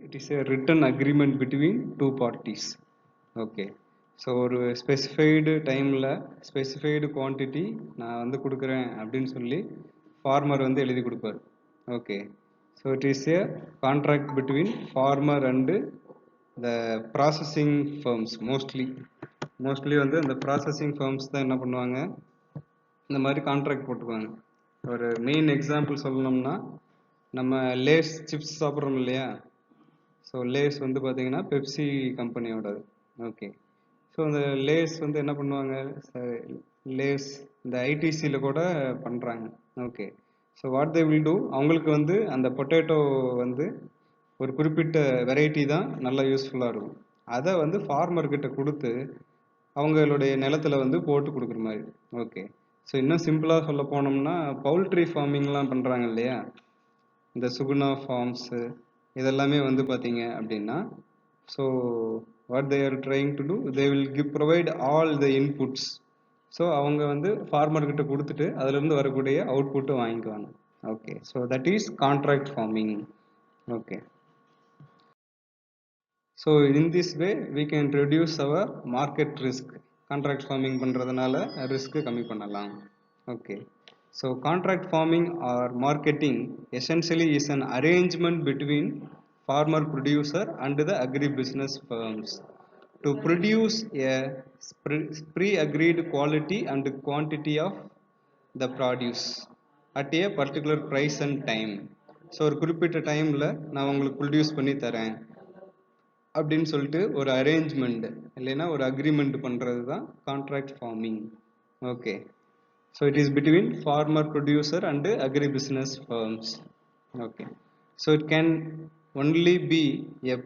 it is a written agreement between two parties. Okay, so ஒரு specified டைமில் specified quantity நான் வந்து கொடுக்குறேன் அப்படின்னு சொல்லி ஃபார்மர் வந்து எழுதி கொடுப்பார். Okay, so it is a contract between farmer and the processing firms. Mostly வந்து அந்த ப்ராசஸிங் ஃபர்ம்ஸ் தான் என்ன பண்ணுவாங்க, இந்த மாதிரி கான்ட்ராக்ட் போட்டுக்குவாங்க. ஒரு மெயின் எக்ஸாம்பிள் சொல்லணும்னா, நம்ம லேஸ் சிப்ஸ் சாப்பிட்றோம் இல்லையா, ஸோ லேஸ் வந்து பார்த்தீங்கன்னா பெப்சி கம்பெனியோடது. ஓகே, ஸோ அந்த லேஸ் வந்து என்ன பண்ணுவாங்க, லேஸ் இந்த ஐடிசியில் கூட பண்ணுறாங்க. Okay, so what they will do, அவங்களுக்கு வந்து அந்த பொட்டேட்டோ வந்து ஒரு குறிப்பிட்ட வெரைட்டி தான் நல்லா யூஸ்ஃபுல்லாக இருக்கும். அதை வந்து ஃபார்மர்கிட்ட கொடுத்து அவங்களுடைய நிலத்தில் வந்து போட்டு கொடுக்குற மாதிரி. ஓகே, ஸோ இன்னும் சிம்பிளாக சொல்ல போனோம்னா, பவுல்ட்ரி ஃபார்மிங்லாம் பண்ணுறாங்க இல்லையா, இந்த சுகுணா ஃபார்ம்ஸு இதெல்லாமே வந்து பார்த்தீங்க அப்படின்னா, so what they are trying to do, they will provide all the inputs. So அவங்க வந்து ஃபார்மர்கிட்ட கொடுத்துட்டு அதுலேருந்து வரக்கூடிய அவுட்புட்டை வாங்கிக்குவாங்க. Okay, so that is contract farming. Okay, so in this way we can reduce our market risk. Contract farming பண்ணுறதுனால risk கம்மி பண்ணலாம். Okay, so contract farming or marketing essentially is an arrangement between farmer producer and the agribusiness firms to produce a pre-agreed quality and quantity of the produce at a particular price and time. So ஒரு குறிப்பிட்ட டைமில் நான் உங்களுக்கு produce பண்ணி தரேன் அப்படின்னு சொல்லிட்டு ஒரு அரேஞ்ச்மெண்ட் இல்லைன்னா ஒரு அக்ரிமெண்ட் பண்ணுறது தான் contract farming. Okay, so it is between farmer producer and agribusiness firms. Okay, so it can only be a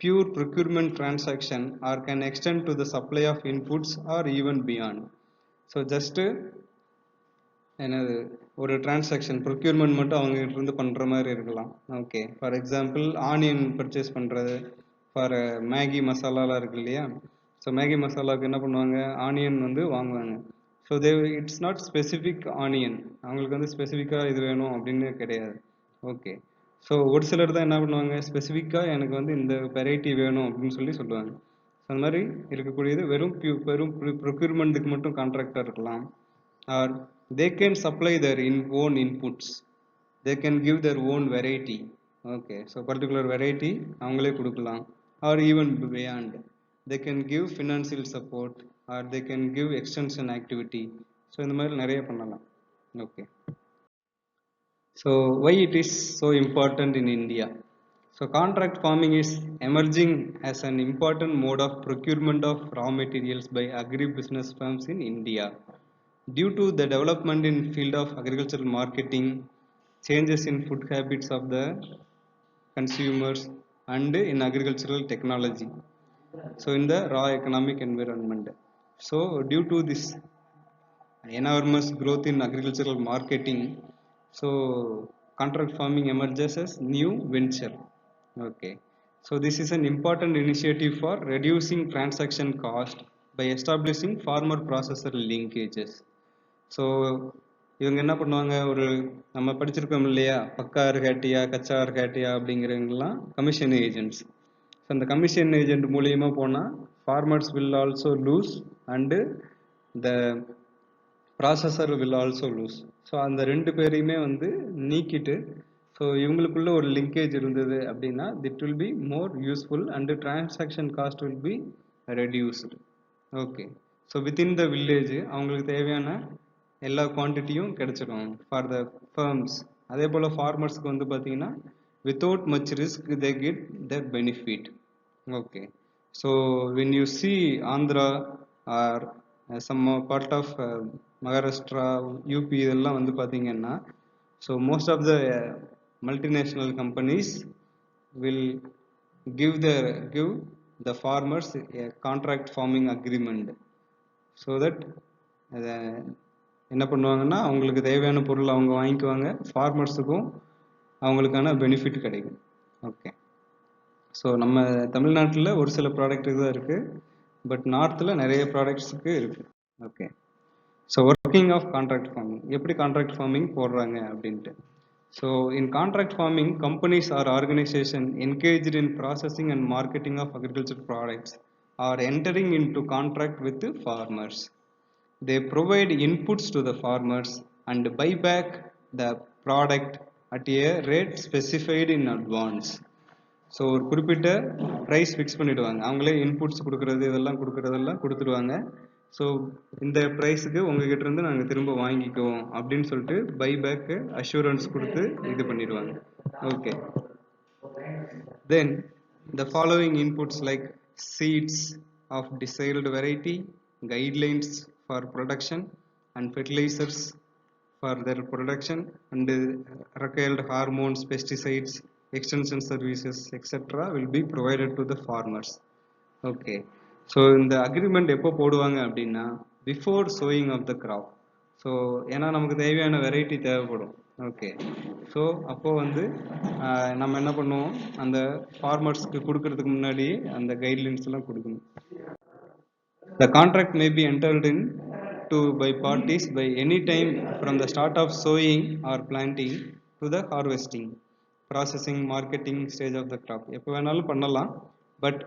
pure procurement transaction or can extend to the supply of inputs or even beyond. So just என்னது ஒரு transaction procurement மட்டும் அவங்ககிட்ட இருந்து பண்ணுற மாதிரி இருக்கலாம். Okay, for example onion purchase பண்ணுறது for Maggi மசாலாலாம் இருக்கு இல்லையா, ஸோ மேகி மசாலாவுக்கு என்ன பண்ணுவாங்க, ஆனியன் வந்து வாங்குவாங்க. So it's not specific onion, அவங்களுக்கு வந்து ஸ்பெசிஃபிக்காக இது வேணும் அப்படின்னு கிடையாது. ஓகே, ஸோ ஒரு சிலர் தான் என்ன பண்ணுவாங்க, ஸ்பெசிஃபிக்காக எனக்கு வந்து இந்த வெரைட்டி வேணும் அப்படின்னு சொல்லி சொல்லுவாங்க. ஸோ அந்த மாதிரி இருக்கக்கூடியது வெறும் ப்ரொக்யூர்மெண்ட்டுக்கு மட்டும் கான்ட்ராக்டாக இருக்கலாம். Or they can supply their own inputs, they can give their own variety. Okay, so particular variety அவங்களே கொடுக்கலாம். Or even beyond, they can give financial support or they can give extension activity. So இந்த மாதிரி நிறைய பண்ணலாம். Okay, so why it is so important in India? So contract farming is emerging as an important mode of procurement of raw materials by agribusiness firms in India. Due to the development in field of agricultural marketing, changes in food habits of the consumers and in agricultural technology, so in the raw economic environment. So due to this enormous growth in agricultural marketing, so contract farming emerges as new venture. Okay, so this is an important initiative for reducing transaction cost by establishing farmer processor linkages. So இவங்க என்ன பண்ணுவாங்க, ஒரு நம்ம படிச்சிருக்கோம் இல்லையா, பக்கா அர்ஹேட்டியா கச்சா அர்ஹேட்டியா அப்படிங்கிறவங்கலாம் கமிஷன் ஏஜென்ட்ஸ். ஸோ அந்த கமிஷன் ஏஜென்ட் மூலியமாக போனால் farmers will also lose and the processor will also lose. So அந்த ரெண்டு பேரையுமே வந்து நீக்கிட்டு, ஸோ இவங்களுக்குள்ள ஒரு லிங்கேஜ் இருந்தது அப்படின்னா it will be more useful and transaction cost will be reduced. Okay, so within the village அவங்களுக்கு தேவையான எல்லா குவான்டிட்டியும் கிடைச்சிடும் ஃபார் த ஃபர்ம்ஸ். அதே போல் ஃபார்மர்ஸ்க்கு வந்து பார்த்தீங்கன்னா without much risk they get that benefit. Okay, so when you see Andhra or some part of Maharashtra, UP இதெல்லாம் வந்து பார்த்தீங்கன்னா, so most of the multinational companies will give the farmers a contract farming agreement, so that என்ன பண்ணுவாங்கன்னா அவங்களுக்கு தேவையான பொருள் அவங்க வாங்கிக்குவாங்க, ஃபார்மர்ஸுக்கும் அவங்களுக்கான பெனிஃபிட் கிடைக்கும். ஓகே, ஸோ நம்ம தமிழ்நாட்டில் ஒரு சில ப்ராடக்ட்டுக்கு தான் இருக்குது, பட் நார்த்தில் நிறைய ப்ராடக்ட்ஸுக்கு இருக்குது. Okay, so working of contract farming, எப்படி கான்ட்ராக்ட் ஃபார்மிங் போடுறாங்க அப்படின்ட்டு. So in contract farming, companies or organizations engaged in processing and marketing of agricultural products are entering into contract with the farmers. They provide inputs to the farmers and buy back the product at a rate specified in advance. So ஒரு குறிப்பிட்ட price fix பண்ணிவிடுவாங்க, அவங்களே inputs கொடுக்குறது இதெல்லாம் கொடுக்குறதெல்லாம் கொடுத்துருவாங்க. So இந்த ப்ரைஸுக்கு உங்ககிட்ட இருந்து நாங்கள் திரும்ப வாங்கிக்குவோம் அப்படின்னு சொல்லிட்டு பைபேக்கு அஷூரன்ஸ் கொடுத்து இது பண்ணிடுவாங்க. Okay, then the following inputs like seeds of desired variety, guidelines for production and fertilisers for their production, and required hormones, pesticides, extension services, etc. will be provided to the farmers. Okay, so in the agreement எப்போ போடுவாங்க அப்படின்னா before sowing of the crop. So ஏன்னா நமக்கு தேவையான variety தேவைப்படும். Okay, so அப்போது வந்து நம்ம என்ன பண்ணுவோம், அந்த ஃபார்மர்ஸ்க்கு கொடுக்கறதுக்கு முன்னாடி அந்த கைட்லைன்ஸ் எல்லாம் கொடுக்கணும். The contract may be entered in by parties by any time from the start of sowing or planting to the harvesting, processing, marketing stage of the crop. எப்போ வேணாலும் பண்ணலாம், but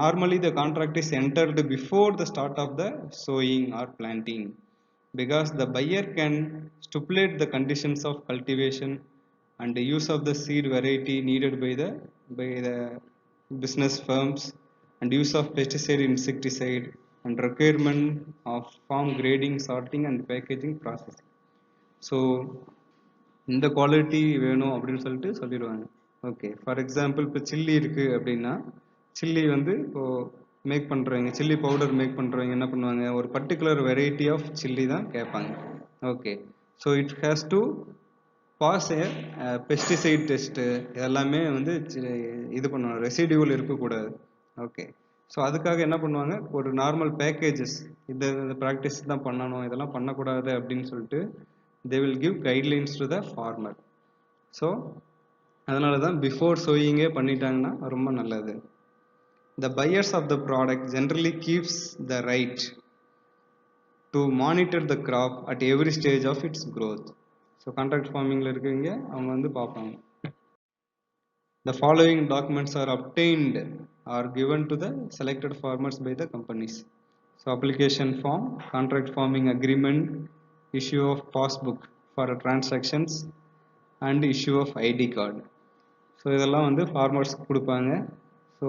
normally the contract is entered before the start of the sowing or planting, because the buyer can stipulate the conditions of cultivation and the use of the seed variety needed by the business firms, and use of pesticide, insecticide, and requirement of farm grading, sorting and packaging processing. So இந்த quality வேணும் அப்படின்னு சொல்லிட்டு சொல்லிடுவாங்க. Okay, for example இப்போ chilli இருக்குது அப்படின்னா, chilli வந்து இப்போது மேக் பண்ணுறவங்க, சில்லி பவுடர் மேக் பண்ணுறவங்க என்ன பண்ணுவாங்க, ஒரு பர்டிகுலர் வெரைட்டி ஆஃப் சில்லி தான் கேட்பாங்க. Okay, so it has to pass a pesticide test, இதெல்லாமே வந்து இது பண்ணுவாங்க, ரெசிடியூவல் இருக்கக்கூடாது. ஓகே, ஸோ அதுக்காக என்ன பண்ணுவாங்க, ஒரு நார்மல் பேக்கேஜஸ், இந்த ப்ராக்டிஸ் தான் பண்ணணும், இதெல்லாம் பண்ணக்கூடாது அப்படின்னு சொல்லிட்டு they will give guidelines to the farmer. So அதனால தான் பிஃபோர் சோயிங்கே பண்ணிட்டாங்கன்னா ரொம்ப நல்லது. The buyers of the product generally keeps the right to monitor the crop at every stage of its growth. So contract ஃபார்மிங்கில் இருக்கவங்க அவங்க வந்து பார்ப்பாங்க. The following documents are obtained or given to the selected farmers by the companies. So application form, contract farming agreement, issue of passbook for transactions, and issue of ID card. So இதெல்லாம் வந்து ஃபார்மர்ஸ்க்கு கொடுப்பாங்க. So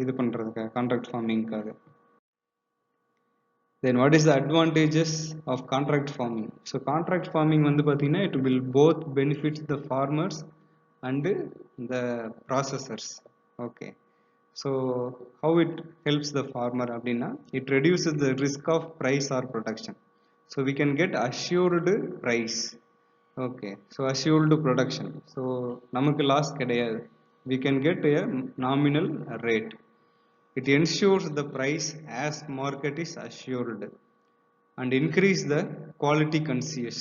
இது பண்ணுறதுக்காக contract ஃபார்மிங்காக. Then what is the advantages of contract farming? So contract farming வந்து பார்த்தீங்கன்னா it will both benefits the farmers and the processors. Okay, so how it helps the farmer abdina, it reduces the risk of price or production, so we can get assured price. Okay, so assured production, so namakku loss kediyadu, we can get a nominal rate. It ensures the price as market is assured and increase the quality conscious,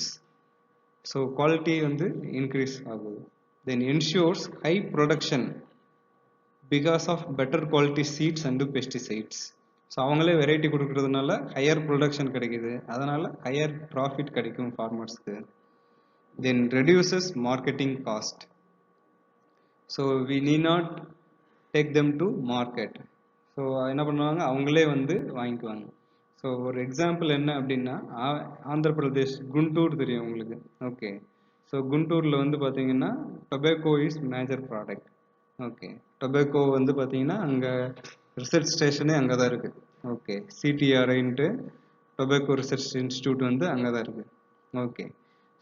so quality வந்து increase ஆகுது. Then ensures high production because of better quality seeds and pesticides. So அவங்களே variety கொடுக்கறதுனால higher production கிடைக்குது, அதனால் higher profit கிடைக்கும் ஃபார்மர்ஸ்க்கு. Then reduces marketing cost. So we need not take them to market. So என்ன பண்ணுவாங்க, அவங்களே வந்து வாங்கிக்குவாங்க. ஸோ ஒரு எக்ஸாம்பிள் என்ன அப்படின்னா, ஆந்திர பிரதேஷ் குண்டூர் தெரியும் உங்களுக்கு. ஓகே, ஸோ குண்டூரில் வந்து பார்த்தீங்கன்னா tobacco is major product. Okay, tobacco வந்து பார்த்தீங்கன்னா அங்கே ரிசர்ச் ஸ்டேஷனே அங்கே தான் இருக்குது. ஓகே, சிடிஆர்ஐன்ட்டு டொபேக்கோ ரிசர்ச் இன்ஸ்டியூட் வந்து அங்கே தான் இருக்குது. ஓகே,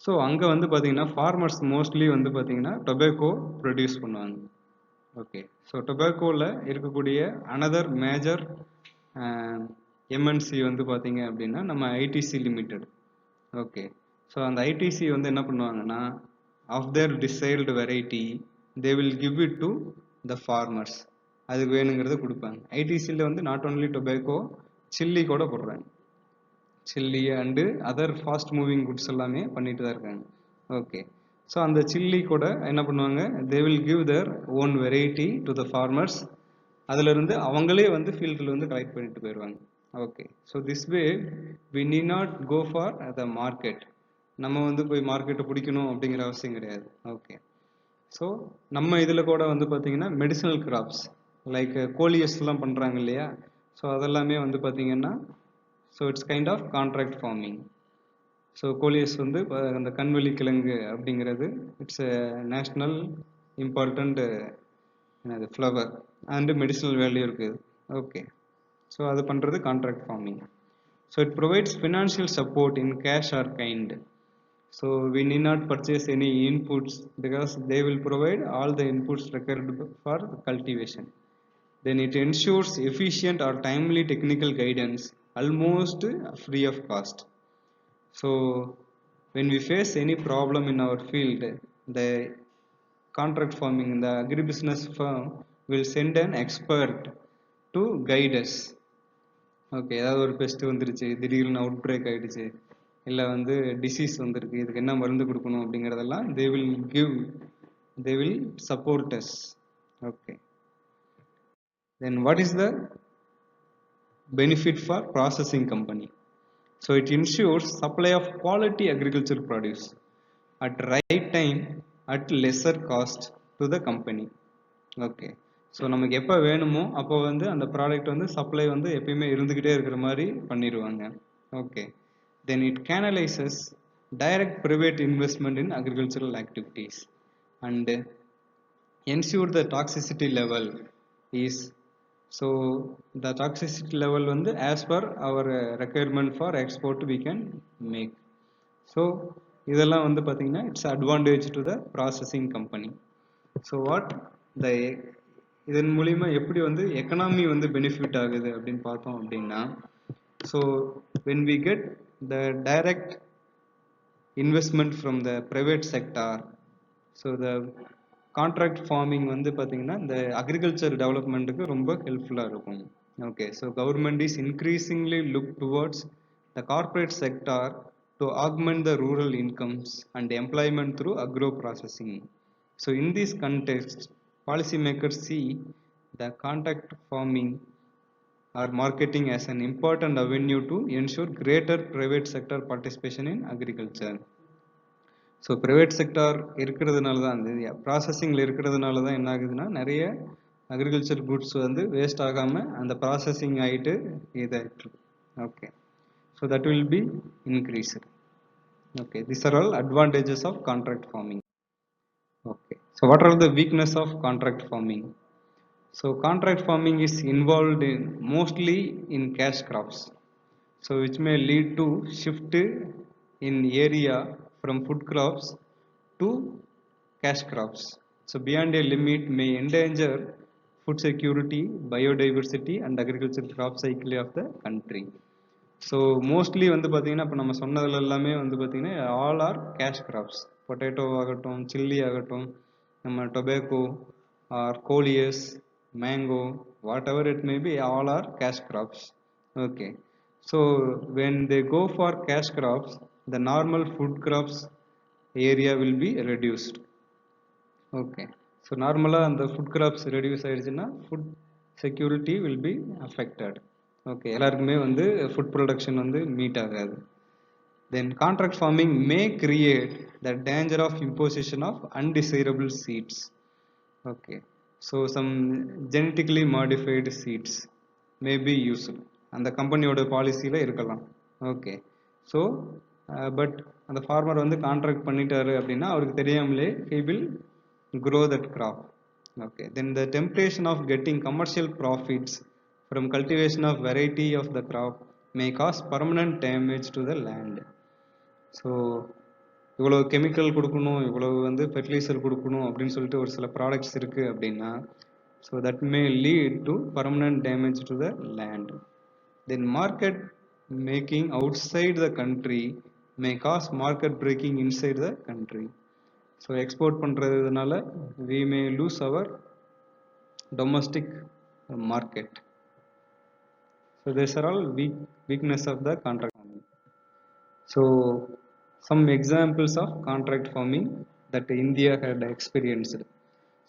ஸோ அங்கே வந்து பார்த்தீங்கன்னா ஃபார்மர்ஸ் மோஸ்ட்லி வந்து பார்த்தீங்கன்னா டொபேக்கோ ப்ரொடியூஸ் பண்ணுவாங்க. ஓகே, ஸோ டொபேக்கோவில் இருக்கக்கூடிய அனதர் மேஜர் எம்என்சி வந்து பார்த்தீங்க அப்படின்னா நம்ம ஐடிசி லிமிடெட். ஓகே, ஸோ அந்த ஐடிசி வந்து என்ன பண்ணுவாங்கன்னா, of their desired variety they will give it to the farmers. அதுக்கு வேணுங்கிறத கொடுப்பாங்க. ஐடிசியில் வந்து நாட் ஓன்லி டொபேக்கோ, சில்லி கூட போடுறாங்க. Chilli and other fast moving goods எல்லாமே பண்ணிட்டு தான் இருக்காங்க. ஓகே, ஸோ அந்த சில்லி கூட என்ன பண்ணுவாங்க, தே will give their own variety to the farmers. அதிலிருந்து அவங்களே வந்து ஃபீல்டில் வந்து கலெக்ட் பண்ணிட்டு போயிடுவாங்க. Okay, so this way we need not go for the market. நம்ம வந்து போய் மார்க்கெட்டை பிடிக்கணும் அப்படிங்கிற அவசியம் கிடையாது. ஓகே. ஸோ நம்ம இதில் கூட வந்து பார்த்தீங்கன்னா மெடிசனல் கிராப்ஸ் லைக் கோலியஸ்லாம் பண்ணுறாங்க இல்லையா, ஸோ அதெல்லாமே வந்து பார்த்தீங்கன்னா so it's kind of contract farming. So coleus வந்து அந்த கண்வெளி கிழங்கு அப்படிங்கிறது இட்ஸ் நேஷ்னல் இம்பார்ட்டண்ட் என்னது ஃப்ளவர் அண்டு மெடிசனல் வேல்யூ இருக்குது. ஓகே. ஸோ அது பண்ணுறது contract farming. So it provides financial support in cash or kind. So we need not purchase any inputs because they will provide all the inputs required for cultivation. Then it ensures efficient or timely technical guidance almost free of cost. So when we face any problem in our field, the contract farming, the agribusiness firm will send an expert to guide us. Okay, ஏதாவது ஒரு best வந்துருச்சு, திடீர்னு out break ஆகிடுச்சு, இல்லை வந்து disease வந்திருக்கு, இதுக்கு என்ன மருந்து கொடுக்கணும் அப்படிங்கிறதெல்லாம் they will support us. Okay. Then what is the benefit for processing company? So it ensures supply of quality agriculture produce at right time at lesser cost to the company. Okay. So நமக்கு எப்போ வேணுமோ அப்போ வந்து அந்த product வந்து supply வந்து எப்பயுமே இருந்துக்கிட்டே இருக்கிற மாதிரி பண்ணிடுவாங்க. Okay. Then it canalizes direct private investment in agricultural activities and ensure the toxicity level is, so the toxicity level வந்து as per our requirement for export we can make. So இதெல்லாம் வந்து பார்த்தீங்கன்னா it's advantage to the processing company. So what the இதன் மூலிமா எப்படி வந்து economy வந்து benefit ஆகுது அப்படின்னு பார்த்தோம் அப்படின்னா, so when we get the direct investment from the private sector, so the contract farming வந்து பார்த்தீங்கன்னா இந்த அக்ரிகல்ச்சர் டெவலப்மெண்ட்டுக்கு ரொம்ப ஹெல்ப்ஃபுல்லாக இருக்கும். Okay. So government is increasingly look towards the corporate sector to augment the rural incomes and employment through agro processing. So in this context, policymakers see the contract farming or marketing as an important avenue to ensure greater private sector participation in agriculture. So private sector இருக்கிறதுனால தான் அந்த ப்ராசஸிங்கில் இருக்கிறதுனால தான் என்ன ஆகுதுன்னா நிறைய agriculture goods வந்து waste ஆகாமல் அந்த ப்ராசஸிங் ஆகிட்டு இதாகிட்டு. Okay. So that will be increased. Okay, these are all advantages of contract farming. Okay, so what are the weakness of contract farming? So contract farming is involved in mostly in cash crops, so which may lead to shift in area from food crops to cash crops. So beyond a limit may endanger food security, biodiversity and agricultural crop cycle of the country. So mostly வந்து பார்த்தீங்கன்னா இப்போ நம்ம சொன்னதில் எல்லாமே வந்து பார்த்தீங்கன்னா all are cash crops. Potato ஆகட்டும், chilli ஆகட்டும், நம்ம tobacco or coleus, mango, whatever it may be, all are cash crops. Okay. So when they go for cash crops, the normal food crops area will be reduced. Okay. So நார்மலாக அந்த food crops reduce ஆகிடுச்சுன்னா food security will be affected. Okay. எல்லாருக்குமே வந்து food production வந்து meet ஆகாது. Then contract farming may create the danger of imposition of undesirable seeds. Okay. So some genetically modified seeds may be used, அந்த கம்பெனியோட பாலிசியில் இருக்கலாம். Okay. So but அந்த farmer வந்து கான்ட்ராக்ட் பண்ணிட்டாரு அப்படின்னா அவருக்கு தெரியாமலே he will grow that crop. Okay. Then the temptation of getting commercial profits from cultivation of variety of the crop may cause permanent damage to the land. So இவ்வளோ chemical கொடுக்கணும், இவ்வளவு வந்து fertiliser கொடுக்கணும் அப்படின்னு சொல்லிட்டு ஒரு சில ப்ராடக்ட்ஸ் இருக்குது அப்படின்னா, so that may lead to permanent damage to the land. Then market making outside the country may cause market breaking inside the country. So export பண்ணுறதுனால we may lose our domestic market. So these are all weakness of the contract farming. So some examples of contract farming that India had experienced.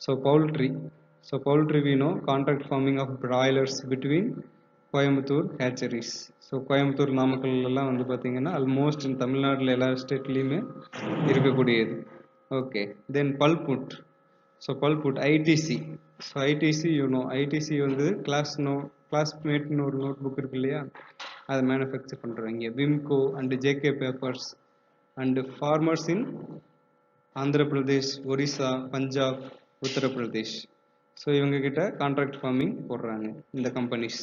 So poultry. So poultry, we know contract farming of broilers between Coimbatore hatcheries. So Coimbatore நாமக்கல்லாம் வந்து பார்த்தீங்கன்னா almost தமிழ்நாட்டில் எல்லா ஸ்டேட்லேயுமே இருக்கக்கூடியது. Okay, then பல்புட். ஸோ பல்புட் ஐடிசி. ஸோ ஐடிசி ஐடிசி வந்து கிளாஸ்மேட்னு ஒரு நோட் புக் இருக்கு இல்லையா, அதை மேனுஃபேக்சர் பண்ணுறாங்க. Wimco and JK papers and farmers in Andhra Pradesh, Orissa, Punjab, Uttar Pradesh. So இவங்க கிட்ட கான்ட்ராக்ட் ஃபார்மிங் போடுறாங்க இந்த கம்பெனிஸ்.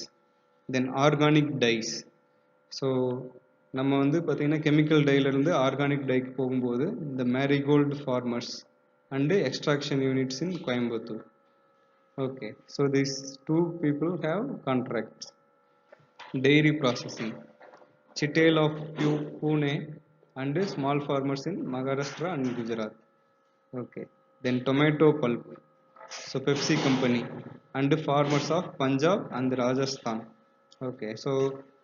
தென் ஆர்கானிக் டைஸ். ஸோ நம்ம வந்து பார்த்திங்கன்னா கெமிக்கல் டைலேருந்து ஆர்கானிக் டைக்கு போகும்போது இந்த marigold farmers and extraction units in Coimbatore. Okay, so these two people have contracts. Dairy processing. Chital of Pune and small farmers in Maharashtra and Gujarat. Okay, then tomato pulp. So Pepsi company and farmers of Punjab and Rajasthan. Okay, so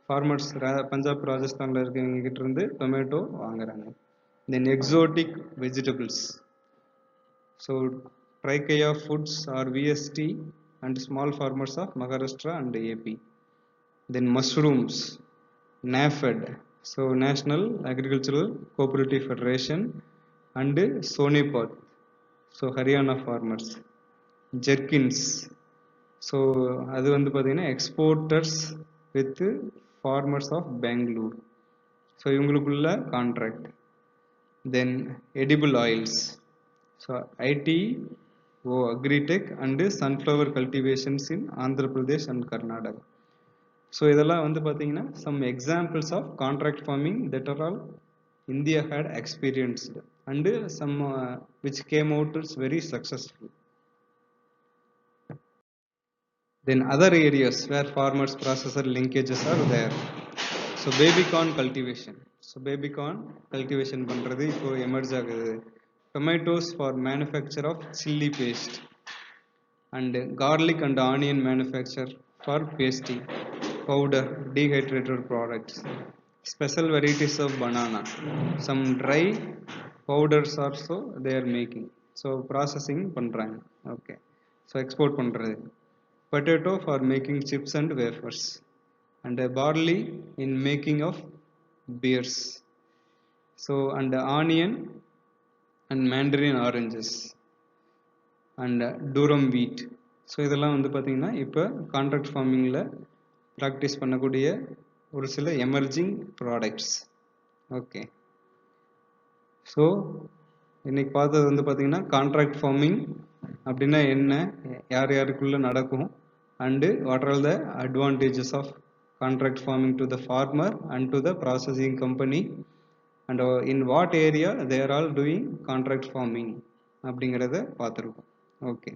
farmers Punjab Rajasthanல இருக்கவங்க கிட்ட இருந்து tomato வாங்குறாங்க. Then exotic vegetables. So Trikaya Foods or VST and small farmers of Maharashtra and AP. Then mushrooms, NAFED, so National Agricultural Cooperative Federation and Sonipat, so Haryana farmers. Jerkins, so அது வந்து பார்த்தீங்கன்னா exporters with farmers of Bangalore. So இவங்களுக்குள்ள contract. Then edible oils. So ITO agritech and sunflower cultivations in Andhra Pradesh and Karnataka. So இதெல்லாம் வந்து பார்த்தீங்கன்னா some examples of contract farming that are all India had experienced and some which came out is very successful. Then other areas where farmers processor linkages are there. So baby corn cultivation. So baby corn cultivation பண்றது இப்போ emerge ஆகுது. Tomatoes for manufacture of chili paste and garlic and onion manufacture for pasty, powder, dehydrated products. Special varieties of banana. Some dry powders also they are making. So processing பண்றாங்க. Okay. So export பண்றது. Potato for making chips and wafers, and barley in making of beers. So and onion and mandarin oranges and durum wheat. So இதெல்லாம் வந்து பார்த்தீங்கன்னா இப்போ contract ஃபார்மிங்கில் practice பண்ணக்கூடிய ஒரு சில emerging products. Okay, so இன்னைக்கு பார்த்தது வந்து பார்த்தீங்கன்னா கான்ட்ராக்ட் ஃபார்மிங் அப்படின்னா என்ன, யார் யாருக்குள்ளே நடக்கும், and what are the advantages of contract farming to the farmer and to the processing company, and in what area they are all doing contract farming அப்படிங்கிறத பார்த்துருக்கோம். ஓகே.